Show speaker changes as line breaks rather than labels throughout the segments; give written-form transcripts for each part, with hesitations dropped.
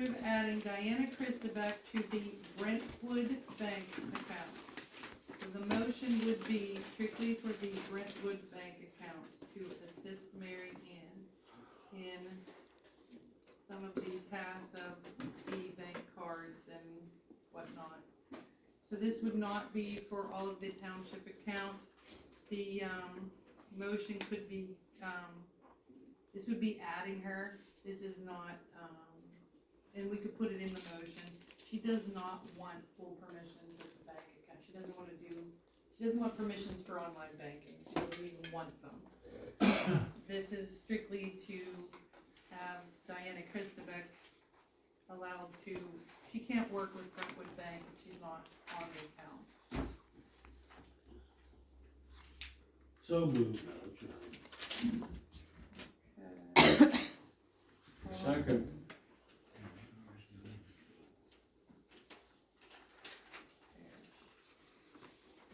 approve adding Diana Christabek to the Brentwood Bank accounts. So the motion would be strictly for the Brentwood Bank accounts to assist Mary Ann in some of the tasks of the bank cards and whatnot. So this would not be for all of the township accounts. The motion could be, this would be adding her. This is not, and we could put it in the motion. She does not want full permissions of the bank account. She doesn't want to do, she doesn't want permissions for online banking. She doesn't even want them. This is strictly to have Diana Christabek allowed to, she can't work with Brentwood Bank if she's not on the account.
So moved, Madam Chairman. Second.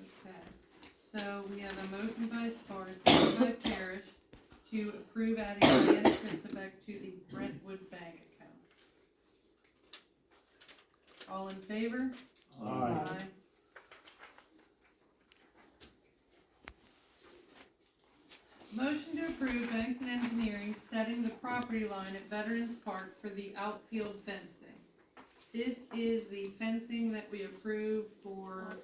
Okay, so we have a motion by Spar, second by Parrish, to approve adding Diana Christabek to the Brentwood Bank account. All in favor?
Aye.
Motion to approve Banks and Engineering setting the property line at Veterans Park for the outfield fencing. This is the fencing that we approved for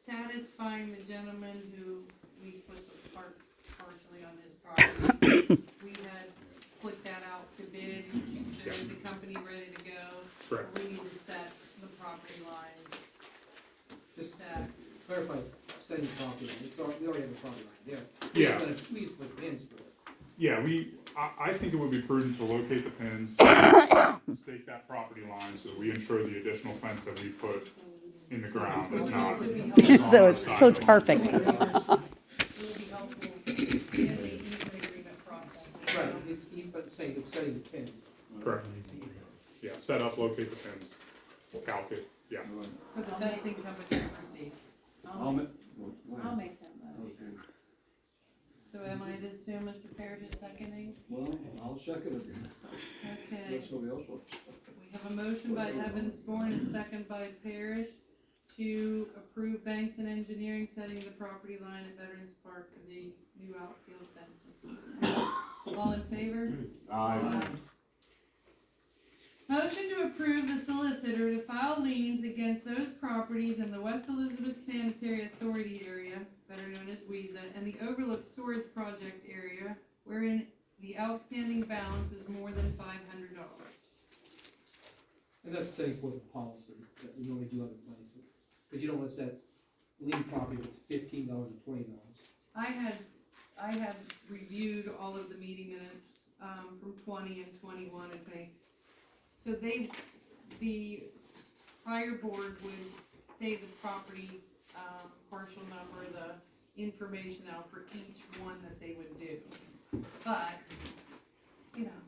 satisfying the gentleman who we put the park partially on his property. We had put that out to bid, there's the company ready to go.
Correct.
We need to set the property lines.
Just
Set.
clarify, setting the property line, it's already, we already have a property line there.
Yeah.
But at least put pins for it.
Yeah, I think it would be prudent to locate the pins, stake that property line so that we ensure the additional fence that we put in the ground is not.
So it's perfect.
It would be helpful in the easement agreement process.
Right, but saying, it's setting the pins.
Correct. Yeah, set up, locate the pins, calc it, yeah.
For the fencing company to proceed.
I'll make
that motion. So am I to assume Mr. Parrish is seconding?
Well, I'll second it.
Okay,
Let somebody else wants.
we have a motion by Evans Bourne, a second by Parrish, to approve Banks and Engineering setting the property line at Veterans Park for the new outfield fencing. All in favor?
Aye.
Motion to approve the solicitor to file liens against those properties in the West Elizabeth Sanitary Authority area, better known as WESA, and the Overlook Storage Project area, wherein the outstanding balance is more than $500.
And that's setting forth the policy that we normally do other places. Because you don't want to set lien property that's $15 or $20.
I had reviewed all of the meeting minutes, from 20 and 21 and 20. So the prior board would say the property, partial number, the information out for each one that they would do. But, you know,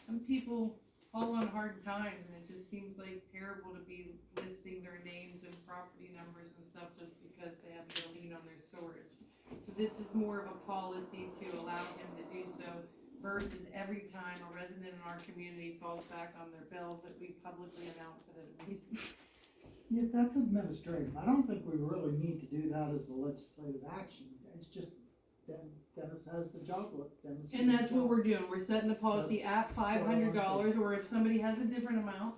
some people fall on hard times and it just seems like terrible to be listing their names and property numbers and stuff just because they have to lien on their storage. So this is more of a policy to allow him to do so versus every time a resident in our community falls back on their bills that we publicly announce it at a meeting.
Yeah, that's administrative. I don't think we really need to do that as a legislative action. It's just, Dennis has the job look.
And that's what we're doing. We're setting the policy at $500, or if somebody has a different amount.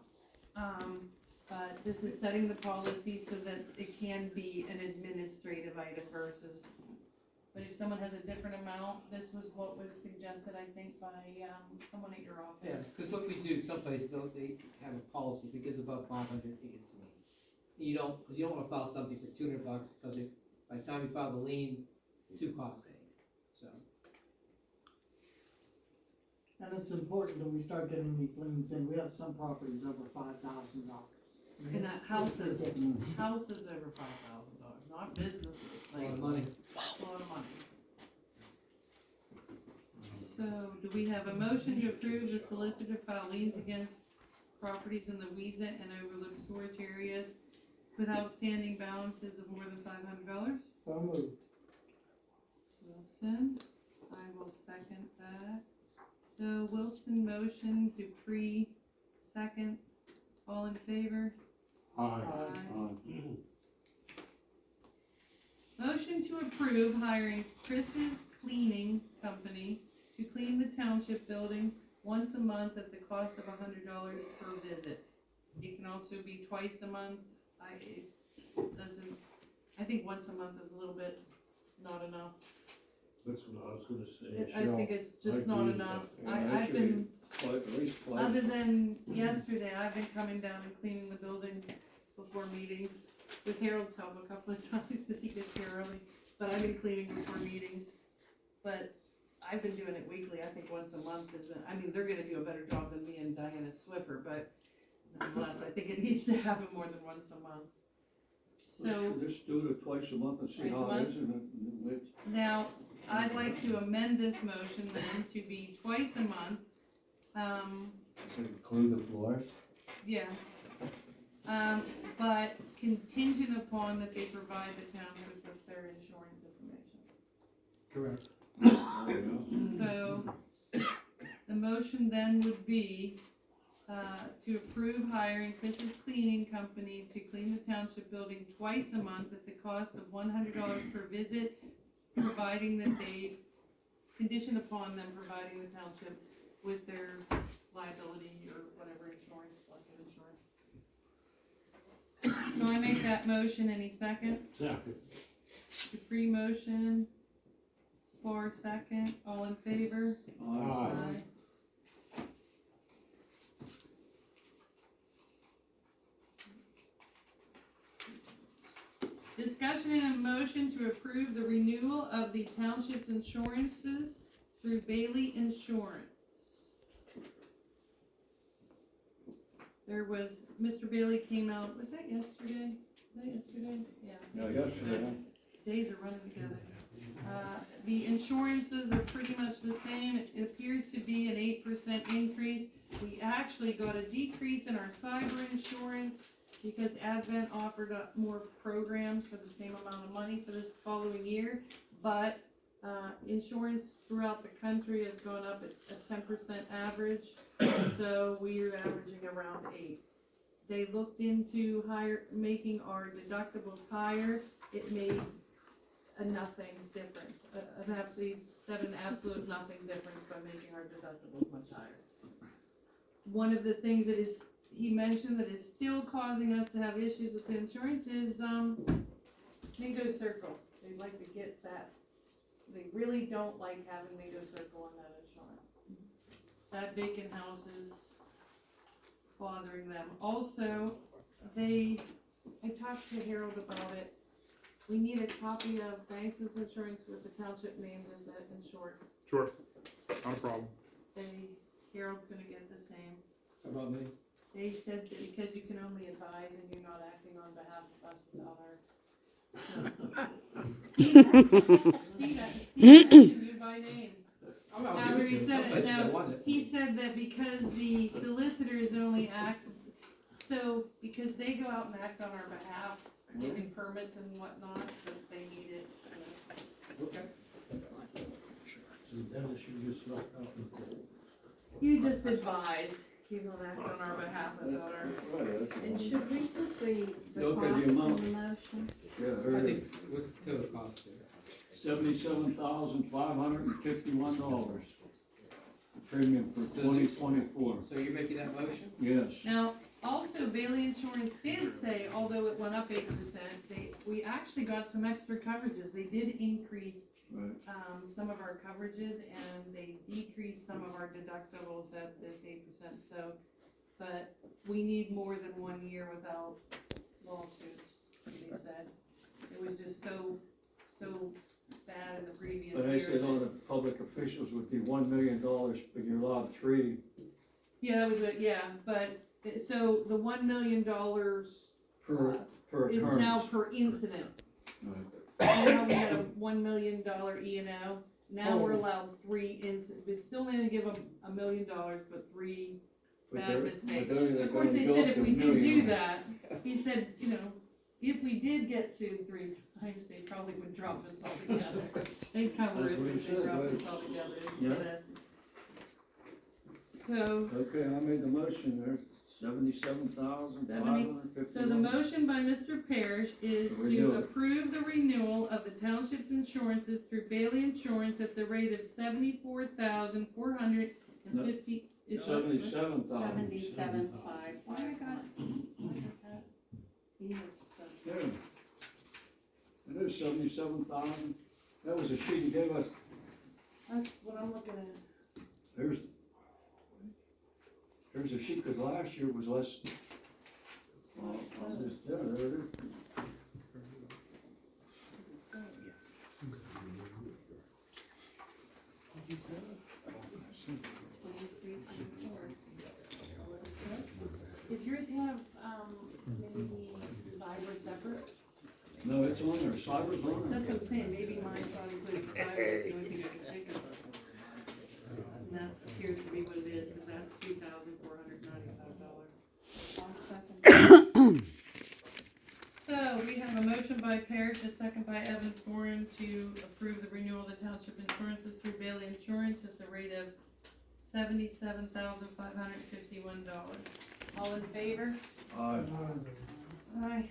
But this is setting the policy so that it can be an administrative item versus, but if someone has a different amount, this was what was suggested, I think, by, someone at your office.
Yeah, because what we do, someplace though, they have a policy, if it gets above 500, it gets a lien. You don't want to file something for $200, because by the time you file the lien, it's too costly, so.
And it's important that we start getting these liens in. We have some properties over $5,000.
And that house is over $5,000, not businesses.
A lot of money.
A lot of money. So, do we have a motion to approve the solicitor file liens against properties in the WESA and Overlook storage areas with outstanding balances of more than $500?
So moved.
Wilson, I will second that. So Wilson motion, Dupree second. second. All in favor?
Aye.
Motion to approve hiring Chris's Cleaning Company to clean the township building once a month at the cost of $100 per visit. It can also be twice a month. I think once a month is a little bit not enough.
That's what I was gonna say.
I think it's just
I
not
agree with
enough.
that.
I've
Actually,
been,
At least twice.
other than yesterday, I've been coming down and cleaning the building before meetings with Harold's help a couple of times because he gets here early. But I've been cleaning before meetings. But I've been doing it weekly. I think once a month they're gonna do a better job than me and Diana Swiffer, but nonetheless, I think it needs to happen more than once a month. So
Let's do it twice a month and see
Twice a
how it
month?
is, and then
now, I'd like to amend this motion then to be twice a month.
So include the floors?
Yeah. But contingent upon that they provide the township with their insurance information.
Correct.
So, the motion then would be, to approve hiring Chris's Cleaning Company to clean the township building twice a month at the cost of $100 per visit, providing that they, conditioned upon them providing the township with their liability or whatever insurance, blanket insurance. So I make that motion, any second?
Second.
Dupree motion, Spar second, all in favor?
Aye.
Discussion and a motion to approve the renewal of the township's insurances through Bailey Insurance. There was, Mr. Bailey came out, was that yesterday? Yeah.
Yeah, yesterday.
Days are running together. The insurances are pretty much the same. It appears to be an 8% increase. We actually got a decrease in our cyber insurance because Advent offered up more programs for the same amount of money for this following year. But insurance throughout the country has gone up at a 10% average, so we're averaging around 8. They looked into making our deductibles higher. It made a nothing difference. He said an absolute nothing difference by making our deductibles much higher. One of the things that he mentioned that is still causing us to have issues with the insurance is Mingo Circle. They'd like to get that. They really don't like having Mingo Circle on that insurance. That vacant house is bothering them. Also, I talked to Harold about it. We need a copy of Bankston's insurance with the township named as that insured.
Sure, not a problem.
Harold's gonna get the same.
How about me?
They said that because you can only advise and you're not acting on behalf of us without our. Steve mentioned you by name.
I'm not
After he
giving
said
to
it,
him. I
now,
want it.
he said that because the solicitors only act, so because they go out and act on our behalf, giving permits and whatnot, that they need it.
Okay.
So Dennis, you just left out the goal.
You just advise, you don't act on our behalf without our.
And should we put the
Look at
cost
the
in the
amount.
motion?
Yeah,
I
there it
think,
is.
what's the total cost there?
$77,551. Premium for 2024.
So you're making that motion?
Yes.
Now, also Bailey Insurance did say, although it went up 8%, we actually got some extra coverages. They did increase
Right.
some of our coverages and they decreased some of our deductibles at this 8%. So, but we need more than 1 year without lawsuits, they said. It was just so bad in the previous
But I
year.
said all the public officials would be $1 million, but you're allowed 3.
Yeah, that was it, yeah, but, so the $1 million
Per
is
occurrence.
now per incident.
Right.
Now we had a $1 million E&O, now we're allowed 3 incidents, we still need to give them $1 million, but 3
But
bad
they're-
mistakes.
but they're
Of course,
gonna
they
go
said
up
if
to
we
$1
did do
million.
that, he said, if we did get sued 3 times, they probably would drop us altogether. They'd cover
That's
it
what he
if they
said,
dropped
right?
us altogether.
Yeah.
So,
Okay, I made the motion there, $77,551.
So the motion by Mr. Parrish is to
Renew it.
approve the renewal of the township's insurances through Bailey Insurance at the rate of $74,450.
$77,000.
77,551. He is,
Yeah. It is 77,000. That was a sheet he gave us.
that's what I'm looking at.
Here's a sheet, cause last year was less. Oh, I'll just, yeah, there it is.
Does yours have, maybe cyber separate?
No, it's on there, cyber's on there.
That's what I'm saying, maybe mine's not including cyber, that's the only thing I can think of. And that appears to be what it is, cause that's $3,495. I'll second.
So we have a motion by Parrish, a second by Evans Warren to approve the renewal of the township insurances through Bailey Insurance at the rate of $77,551.
All in favor?
Aye.
Aye.